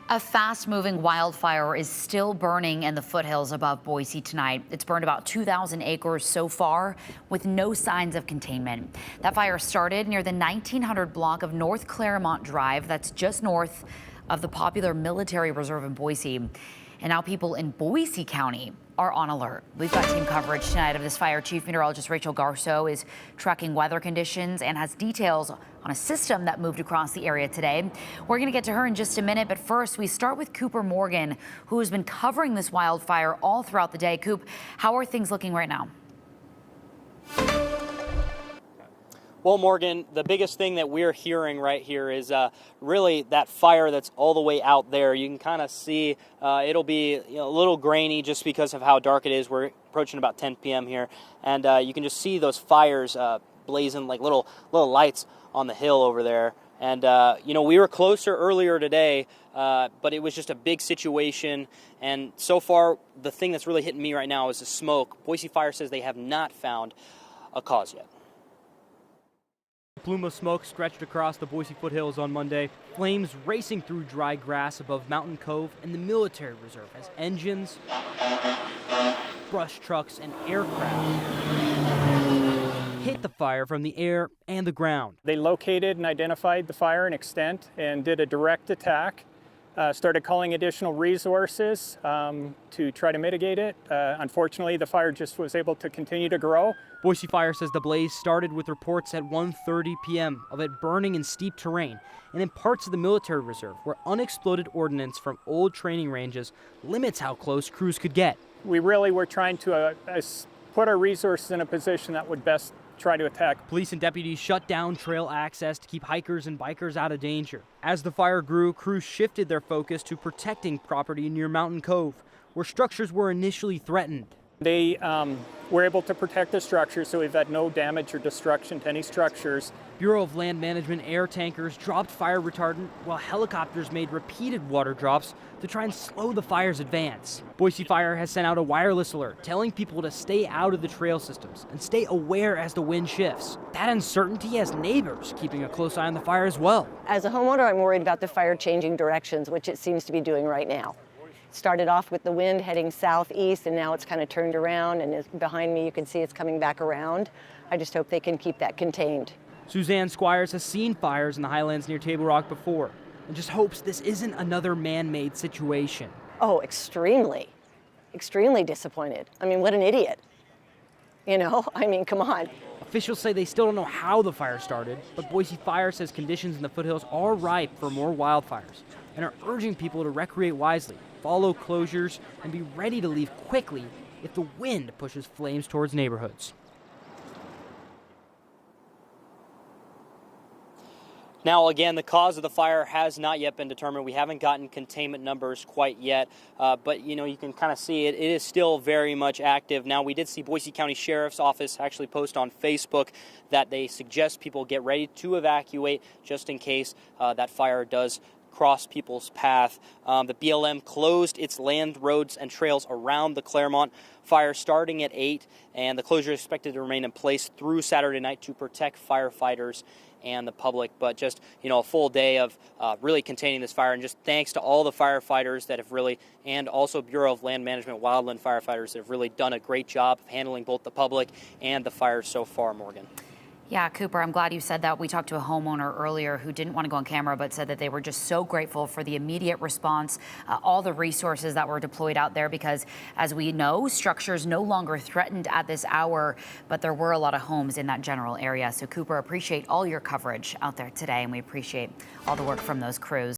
A fast-moving wildfire is still burning in the foothills above Boise tonight. It's burned about 2,000 acres so far with no signs of containment. That fire started near the 1900 block of North Claremont Drive. That's just north of the popular military reserve in Boise. And now people in Boise County are on alert. We've got team coverage tonight of this fire. Chief Meteorologist Rachel Garceau is tracking weather conditions and has details on a system that moved across the area today. We're going to get to her in just a minute, but first we start with Cooper Morgan, who has been covering this wildfire all throughout the day. Coop, how are things looking right now? Well, Morgan, the biggest thing that we're hearing right here is really that fire that's all the way out there. You can kind of see it'll be a little grainy just because of how dark it is. We're approaching about 10 p.m. here, and you can just see those fires blazing like little lights on the hill over there. And, we were closer earlier today, but it was just a big situation. And so far, the thing that's really hitting me right now is the smoke. Boise Fire says they have not found a cause yet. A plume of smoke stretched across the Boise Foothills on Monday, flames racing through dry grass above Mountain Cove and the military reserve as engines, brush trucks, and aircraft hit the fire from the air and the ground. They located and identified the fire and extent and did a direct attack. Started calling additional resources to try to mitigate it. Unfortunately, the fire just was able to continue to grow. Boise Fire says the blaze started with reports at 1:30 p.m. of it burning in steep terrain and in parts of the military reserve where unexploded ordnance from old training ranges limits how close crews could get. We really were trying to put our resources in a position that would best try to attack. Police and deputies shut down trail access to keep hikers and bikers out of danger. As the fire grew, crews shifted their focus to protecting property near Mountain Cove, where structures were initially threatened. They were able to protect the structures, so we've had no damage or destruction to any structures. Bureau of Land Management air tankers dropped fire retardant, while helicopters made repeated water drops to try and slow the fire's advance. Boise Fire has sent out a wireless alert telling people to stay out of the trail systems and stay aware as the wind shifts. That uncertainty has neighbors keeping a close eye on the fire as well. As a homeowner, I'm worried about the fire changing directions, which it seems to be doing right now. Started off with the wind heading southeast, and now it's kind of turned around, and behind me you can see it's coming back around. I just hope they can keep that contained. Suzanne Squires has seen fires in the highlands near Table Rock before and just hopes this isn't another man-made situation. Oh, extremely disappointed. I mean, what an idiot. Come on. Officials say they still don't know how the fire started, but Boise Fire says conditions in the foothills are ripe for more wildfires and are urging people to recreate wisely, follow closures, and be ready to leave quickly if the wind pushes flames towards neighborhoods. Now, again, the cause of the fire has not yet been determined. We haven't gotten containment numbers quite yet, but you can kind of see it is still very much active. Now, we did see Boise County Sheriff's Office actually post on Facebook that they suggest people get ready to evacuate just in case that fire does cross people's path. The BLM closed its land, roads, and trails around the Claremont fire starting at 8, and the closure is expected to remain in place through Saturday night to protect firefighters and the public. But just, a full day of really containing this fire, and just thanks to all the firefighters that have really, and also Bureau of Land Management wildland firefighters that have really done a great job of handling both the public and the fire so far, Morgan. Yeah, Cooper, I'm glad you said that. We talked to a homeowner earlier who didn't want to go on camera, but said that they were just so grateful for the immediate response, all the resources that were deployed out there, because as we know, structures no longer threatened at this hour, but there were a lot of homes in that general area. So Cooper, appreciate all your coverage out there today, and we appreciate all the work from those crews.